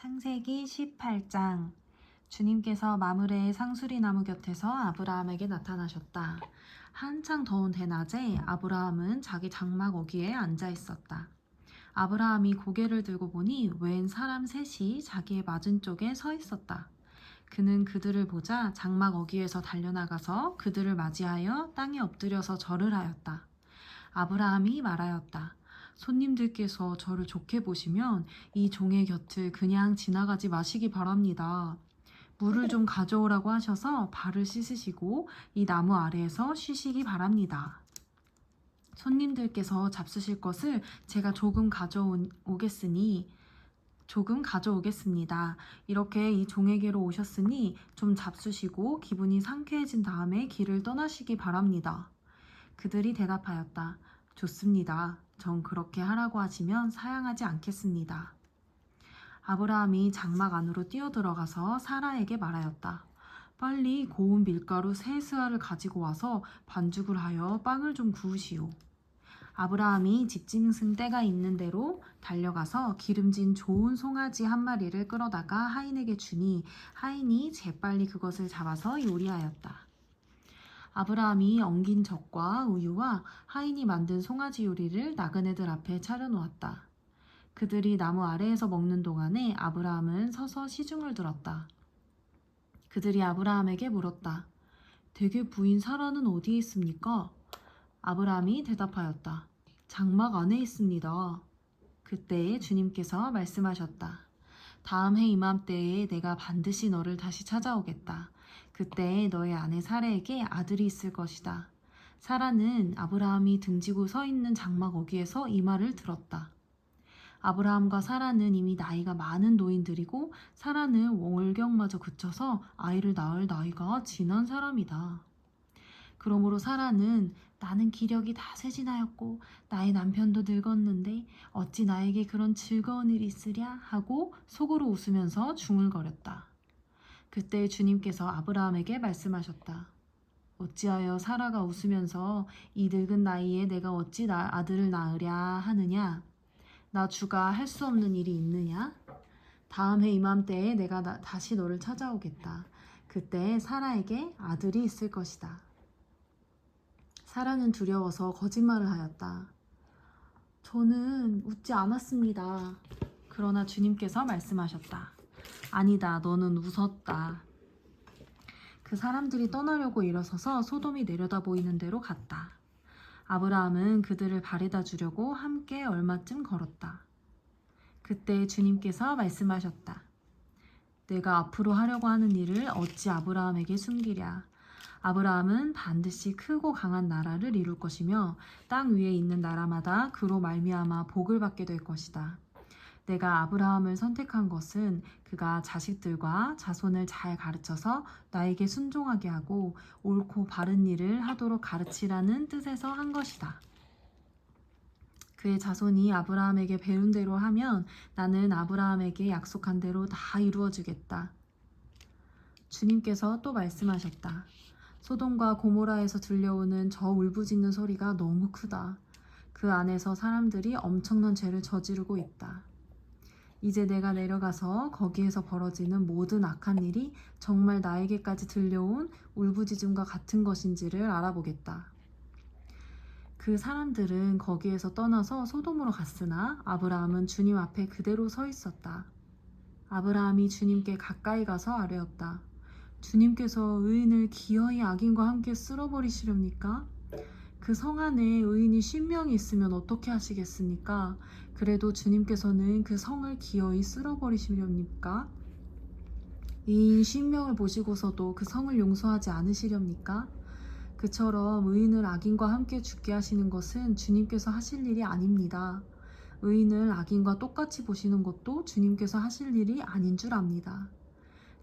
창세기 18장. 주님께서 마므레의 상수리 나무 곁에서 아브라함에게 나타나셨다. 한창 더운 대낮에 아브라함은 자기 장막 어귀에 앉아 있었다. 아브라함이 고개를 들고 보니 웬 사람 셋이 자기의 맞은쪽에 서 있었다. 그는 그들을 보자 장막 어귀에서 달려나가서 그들을 맞이하여 땅에 엎드려서 절을 하였다. 아브라함이 말하였다. 손님들께서 저를 좋게 보시면 이 종의 곁을 그냥 지나가지 마시기 바랍니다. 물을 좀 가져오라고 하셔서 발을 씻으시고 이 나무 아래에서 쉬시기 바랍니다. 손님들께서 잡수실 것을 제가 조금 가져오겠습니다. 이렇게 이 종에게로 오셨으니 좀 잡수시고 기분이 상쾌해진 다음에 길을 떠나시기 바랍니다. 그들이 대답하였다. 좋습니다. 전 그렇게 하라고 하시면 사양하지 않겠습니다. 아브라함이 장막 안으로 뛰어들어가서 사라에게 말하였다. 빨리 고운 밀가루 3스아를 가지고 와서 반죽을 하여 빵을 좀 구우시오. 아브라함이 집짐승 떼가 있는 대로 달려가서 기름진 좋은 송아지 한 마리를 끌어다가 하인에게 주니 하인이 재빨리 그것을 잡아서 요리하였다. 아브라함이 엉긴 젖과 우유와 하인이 만든 송아지 요리를 나그네들 앞에 차려놓았다. 그들이 나무 아래에서 먹는 동안에 아브라함은 서서 시중을 들었다. 그들이 아브라함에게 물었다. 대개 부인 사라는 어디에 있습니까? 아브라함이 대답하였다. 장막 안에 있습니다. 그때 주님께서 말씀하셨다. 다음 해 이맘때에 내가 반드시 너를 다시 찾아오겠다. 그때 너의 아내 사라에게 아들이 있을 것이다. 사라는 아브라함이 등지고 서 있는 장막 어귀에서 이 말을 들었다. 아브라함과 사라는 이미 나이가 많은 노인들이고 사라는 월경마저 그쳐서 아이를 낳을 나이가 지난 사람이다. 그러므로 사라는 나는 기력이 다 쇠진하였고 나의 남편도 늙었는데 어찌 나에게 그런 즐거운 일이 있으랴 하고 속으로 웃으면서 중얼거렸다. 그때 주님께서 아브라함에게 말씀하셨다. 어찌하여 사라가 웃으면서 이 늙은 나이에 내가 어찌 아들을 낳으랴 하느냐? 나 주가 할 수 없는 일이 있느냐? 다음 해 이맘때에 내가 다시 너를 찾아오겠다. 그때 사라에게 아들이 있을 것이다. 사라는 두려워서 거짓말을 하였다. 저는 웃지 않았습니다. 그러나 주님께서 말씀하셨다. 아니다, 너는 웃었다. 그 사람들이 떠나려고 일어서서 소돔이 내려다 보이는 데로 갔다. 아브라함은 그들을 바래다 주려고 함께 얼마쯤 걸었다. 그때 주님께서 말씀하셨다. 내가 앞으로 하려고 하는 일을 어찌 아브라함에게 숨기랴. 아브라함은 반드시 크고 강한 나라를 이룰 것이며 땅 위에 있는 나라마다 그로 말미암아 복을 받게 될 것이다. 내가 아브라함을 선택한 것은 그가 자식들과 자손을 잘 가르쳐서 나에게 순종하게 하고 옳고 바른 일을 하도록 가르치라는 뜻에서 한 것이다. 그의 자손이 아브라함에게 배운 대로 하면 나는 아브라함에게 약속한 대로 다 이루어주겠다. 주님께서 또 말씀하셨다. 소돔과 고모라에서 들려오는 저 울부짖는 소리가 너무 크다. 그 안에서 사람들이 엄청난 죄를 저지르고 있다. 이제 내가 내려가서 거기에서 벌어지는 모든 악한 일이 정말 나에게까지 들려온 울부짖음과 같은 것인지를 알아보겠다. 그 사람들은 거기에서 떠나서 소돔으로 갔으나 아브라함은 주님 앞에 그대로 서 있었다. 아브라함이 주님께 가까이 가서 아뢰었다. 주님께서 의인을 기어이 악인과 함께 쓸어버리시렵니까? 그 성 안에 의인이 50명이 있으면 어떻게 하시겠습니까? 그래도 주님께서는 그 성을 기어이 쓸어버리시렵니까? 의인 50명을 보시고서도 그 성을 용서하지 않으시렵니까? 그처럼 의인을 악인과 함께 죽게 하시는 것은 주님께서 하실 일이 아닙니다. 의인을 악인과 똑같이 보시는 것도 주님께서 하실 일이 아닌 줄 압니다.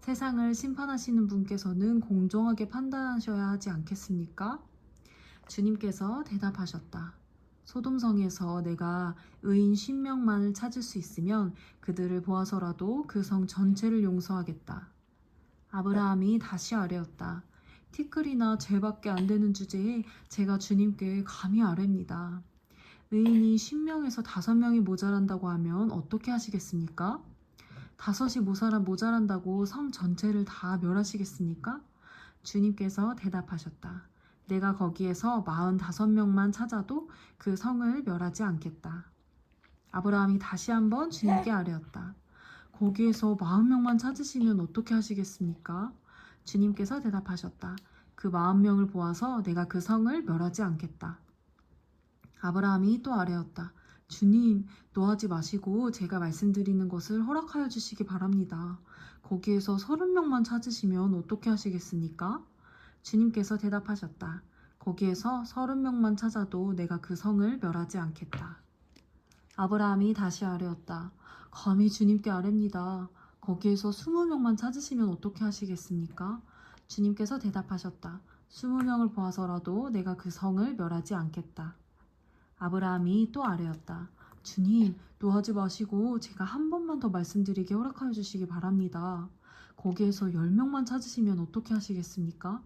세상을 심판하시는 분께서는 공정하게 판단하셔야 하지 않겠습니까? 주님께서 대답하셨다. 소돔성에서 내가 의인 50명만을 찾을 수 있으면 그들을 보아서라도 그 성 전체를 용서하겠다. 아브라함이 다시 아뢰었다. 티끌이나 젤밖에 안 되는 주제에 제가 주님께 감히 아뢰입니다. 의인이 10명에서 5명이 모자란다고 하면 어떻게 하시겠습니까? 5이 모자란다고 성 전체를 다 멸하시겠습니까? 주님께서 대답하셨다. 내가 거기에서 45명만 찾아도 그 성을 멸하지 않겠다. 아브라함이 다시 한번 주님께 아뢰었다. 거기에서 40명만 찾으시면 어떻게 하시겠습니까? 주님께서 대답하셨다. 그 40명을 보아서 내가 그 성을 멸하지 않겠다. 아브라함이 또 아뢰었다. 주님, 노하지 마시고 제가 말씀드리는 것을 허락하여 주시기 바랍니다. 거기에서 30명만 찾으시면 어떻게 하시겠습니까? 주님께서 대답하셨다. 거기에서 30명만 찾아도 내가 그 성을 멸하지 않겠다. 아브라함이 다시 아뢰었다. 감히 주님께 아뢰입니다. 거기에서 20명만 찾으시면 어떻게 하시겠습니까? 주님께서 대답하셨다. 20명을 보아서라도 내가 그 성을 멸하지 않겠다. 아브라함이 또 아뢰었다. 주님, 노하지 마시고 제가 한 번만 더 말씀드리게 허락하여 주시기 바랍니다. 거기에서 10명만 찾으시면 어떻게 하시겠습니까?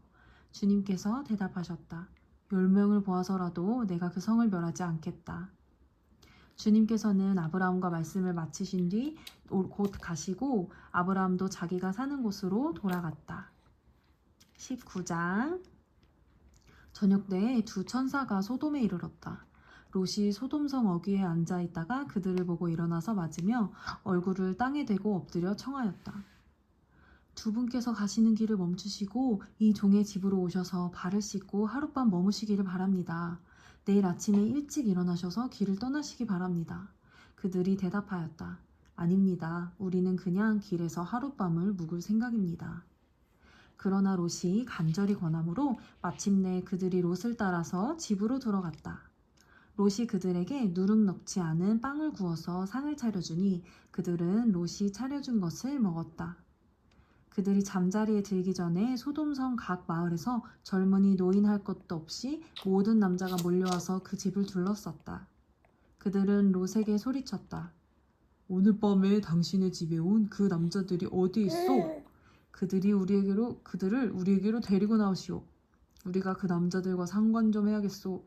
주님께서 대답하셨다. 10명을 보아서라도 내가 그 성을 멸하지 않겠다. 주님께서는 아브라함과 말씀을 마치신 뒤 곧 가시고 아브라함도 자기가 사는 곳으로 돌아갔다. 19장. 저녁 때 두 천사가 소돔에 이르렀다. 롯이 소돔성 어귀에 앉아 있다가 그들을 보고 일어나서 맞으며 얼굴을 땅에 대고 엎드려 청하였다. 두 분께서 가시는 길을 멈추시고 이 종의 집으로 오셔서 발을 씻고 하룻밤 머무시기를 바랍니다. 내일 아침에 일찍 일어나셔서 길을 떠나시기 바랍니다. 그들이 대답하였다. 아닙니다. 우리는 그냥 길에서 하룻밤을 묵을 생각입니다. 그러나 롯이 간절히 권하므로 마침내 그들이 롯을 따라서 집으로 들어갔다. 롯이 그들에게 누룩 넣지 않은 빵을 구워서 상을 차려주니 그들은 롯이 차려준 것을 먹었다. 그들이 잠자리에 들기 전에 소돔성 각 마을에서 젊은이 노인 할 것도 없이 모든 남자가 몰려와서 그 집을 둘러쌌다. 그들은 롯에게 소리쳤다. 오늘 밤에 당신의 집에 온 그 남자들이 어디 있어? 그들을 우리에게로 데리고 나오시오. 우리가 그 남자들과 상관 좀 해야겠소.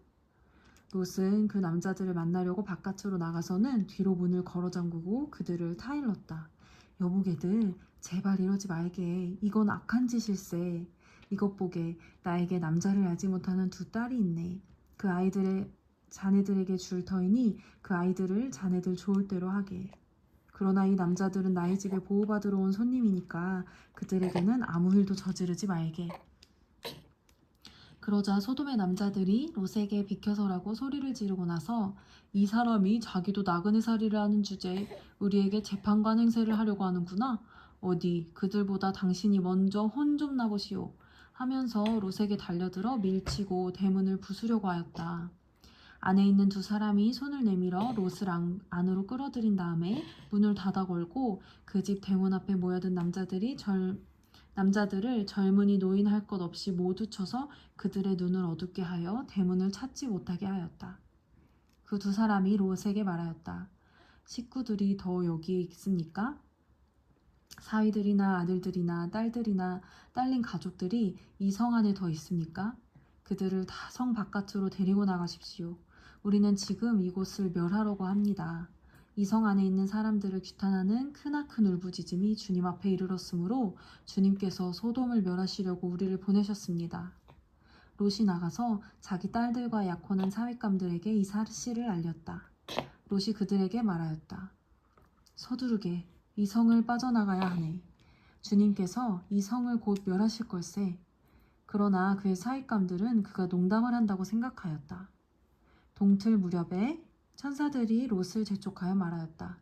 롯은 그 남자들을 만나려고 바깥으로 나가서는 뒤로 문을 걸어 잠그고 그들을 타일렀다. 여보게들, 제발 이러지 말게. 이건 악한 짓일세. 이것 보게, 나에게 남자를 알지 못하는 두 딸이 있네. 그 아이들의 자네들에게 줄 터이니 그 아이들을 자네들 좋을 대로 하게. 그러나 이 남자들은 나의 집에 보호받으러 온 손님이니까 그들에게는 아무 일도 저지르지 말게. 그러자 소돔의 남자들이 롯에게 비켜서라고 소리를 지르고 나서 이 사람이 자기도 나그네 살이를 하는 주제에 우리에게 재판관 행세를 하려고 하는구나. 어디 그들보다 당신이 먼저 혼 좀 나보시오. 하면서 롯에게 달려들어 밀치고 대문을 부수려고 하였다. 안에 있는 두 사람이 손을 내밀어 롯을 안으로 끌어들인 다음에 문을 닫아 걸고 그 집 대문 앞에 모여든 남자들을 젊은이 노인 할 것 없이 모두 쳐서 그들의 눈을 어둡게 하여 대문을 찾지 못하게 하였다. 그 두 사람이 롯에게 말하였다. 식구들이 더 여기에 있습니까? 사위들이나 아들들이나 딸들이나 딸린 가족들이 이 성 안에 더 있습니까? 그들을 다 성 바깥으로 데리고 나가십시오. 우리는 지금 이곳을 멸하려고 합니다. 이 성 안에 있는 사람들을 규탄하는 크나큰 울부짖음이 주님 앞에 이르렀으므로 주님께서 소돔을 멸하시려고 우리를 보내셨습니다. 롯이 나가서 자기 딸들과 약혼한 사윗감들에게 이 사실을 알렸다. 롯이 그들에게 말하였다. 서두르게 이 성을 빠져나가야 하네. 주님께서 이 성을 곧 멸하실 걸세. 그러나 그의 사윗감들은 그가 농담을 한다고 생각하였다. 동틀 무렵에 천사들이 롯을 재촉하여 말하였다.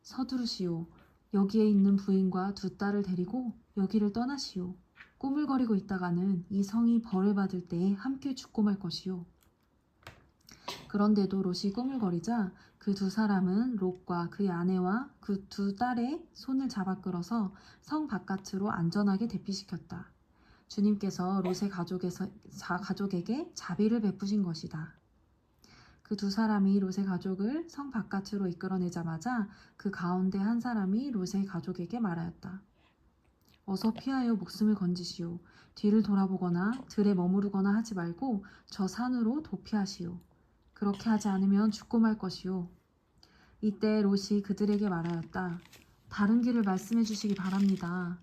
서두르시오. 여기에 있는 부인과 두 딸을 데리고 여기를 떠나시오. 꾸물거리고 있다가는 이 성이 벌을 받을 때에 함께 죽고 말 것이오. 그런데도 롯이 꾸물거리자 그 두 사람은 롯과 그의 아내와 그 두 딸의 손을 잡아 끌어서 성 바깥으로 안전하게 대피시켰다. 주님께서 롯의 가족에게 자비를 베푸신 것이다. 그 두 사람이 롯의 가족을 성 바깥으로 이끌어내자마자 그 가운데 한 사람이 롯의 가족에게 말하였다. 어서 피하여 목숨을 건지시오. 뒤를 돌아보거나 들에 머무르거나 하지 말고 저 산으로 도피하시오. 그렇게 하지 않으면 죽고 말 것이오. 이때 롯이 그들에게 말하였다. 다른 길을 말씀해 주시기 바랍니다.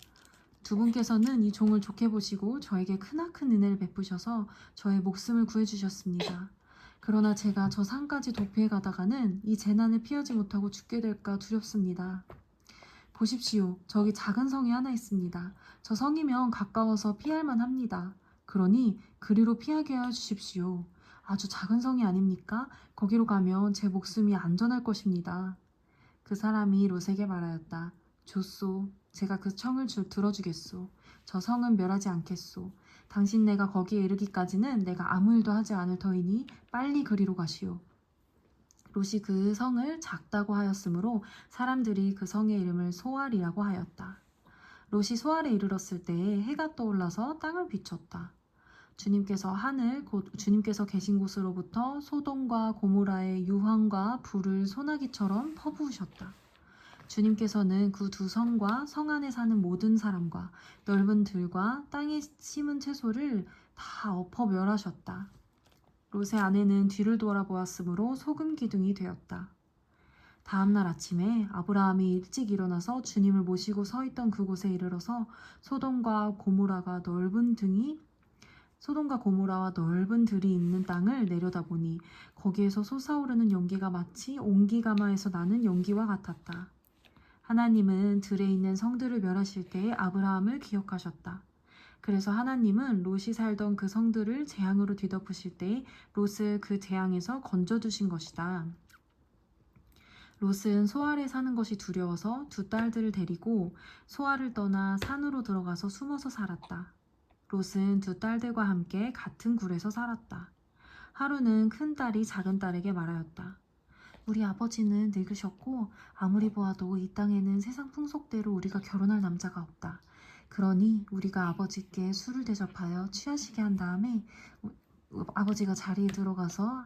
두 분께서는 이 종을 좋게 보시고 저에게 크나큰 은혜를 베푸셔서 저의 목숨을 구해주셨습니다. 그러나 제가 저 산까지 도피해 가다가는 이 재난을 피하지 못하고 죽게 될까 두렵습니다. 보십시오. 저기 작은 성이 하나 있습니다. 저 성이면 가까워서 피할 만합니다. 그러니 그리로 피하게 해 주십시오. 아주 작은 성이 아닙니까? 거기로 가면 제 목숨이 안전할 것입니다. 그 사람이 롯에게 말하였다. 좋소. 제가 그 청을 들어주겠소. 저 성은 멸하지 않겠소. 당신 내가 거기에 이르기까지는 내가 아무 일도 하지 않을 터이니 빨리 그리로 가시오. 롯이 그 성을 작다고 하였으므로 사람들이 그 성의 이름을 소알이라고 하였다. 롯이 소알에 이르렀을 때에 해가 떠올라서 땅을 비췄다. 주님께서 계신 곳으로부터 소돔과 고모라의 유황과 불을 소나기처럼 퍼부으셨다. 주님께서는 그 두 성과 성 안에 사는 모든 사람과 넓은 들과 땅에 심은 채소를 다 엎어 멸하셨다. 롯의 아내는 뒤를 돌아보았으므로 소금 기둥이 되었다. 다음 날 아침에 아브라함이 일찍 일어나서 주님을 모시고 서 있던 그곳에 이르러서 소돔과 고모라와 넓은 들이 있는 땅을 내려다보니 거기에서 솟아오르는 연기가 마치 온기가마에서 나는 연기와 같았다. 하나님은 들에 있는 성들을 멸하실 때에 아브라함을 기억하셨다. 그래서 하나님은 롯이 살던 그 성들을 재앙으로 뒤덮으실 때에 롯을 그 재앙에서 건져두신 것이다. 롯은 소알에 사는 것이 두려워서 두 딸들을 데리고 소알을 떠나 산으로 들어가서 숨어서 살았다. 롯은 두 딸들과 함께 같은 굴에서 살았다. 하루는 큰 딸이 작은 딸에게 말하였다. 우리 아버지는 늙으셨고 아무리 보아도 이 땅에는 세상 풍속대로 우리가 결혼할 남자가 없다. 그러니 우리가 아버지께 술을 대접하여 취하시게 한 다음에 아버지 자리에 들어가서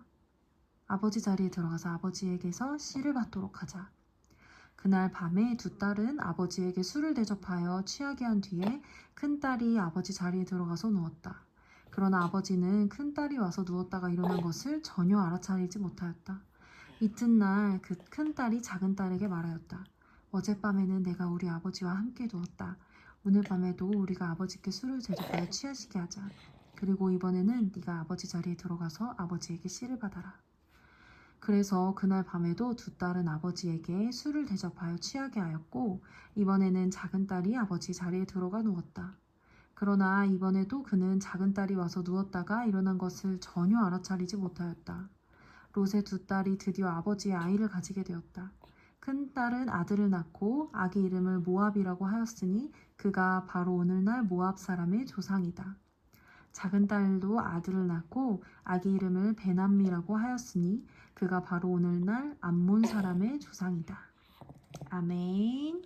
아버지에게서 씨를 받도록 하자. 그날 밤에 두 딸은 아버지에게 술을 대접하여 취하게 한 뒤에 큰 딸이 아버지 자리에 들어가서 누웠다. 그러나 아버지는 큰 딸이 와서 누웠다가 일어난 것을 전혀 알아차리지 못하였다. 이튿날 그 큰 딸이 작은 딸에게 말하였다. 어젯밤에는 내가 우리 아버지와 함께 누웠다. 오늘 밤에도 우리가 아버지께 술을 대접하여 취하시게 하자. 그리고 이번에는 네가 아버지 자리에 들어가서 아버지에게 씨를 받아라. 그래서 그날 밤에도 두 딸은 아버지에게 술을 대접하여 취하게 하였고 이번에는 작은 딸이 아버지 자리에 들어가 누웠다. 그러나 이번에도 그는 작은 딸이 와서 누웠다가 일어난 것을 전혀 알아차리지 못하였다. 롯의 두 딸이 드디어 아버지의 아이를 가지게 되었다. 큰 딸은 아들을 낳고 아기 이름을 모압이라고 하였으니 그가 바로 오늘날 모압 사람의 조상이다. 작은 딸도 아들을 낳고 아기 이름을 베남미라고 하였으니 그가 바로 오늘날 암몬 사람의 조상이다. 아멘.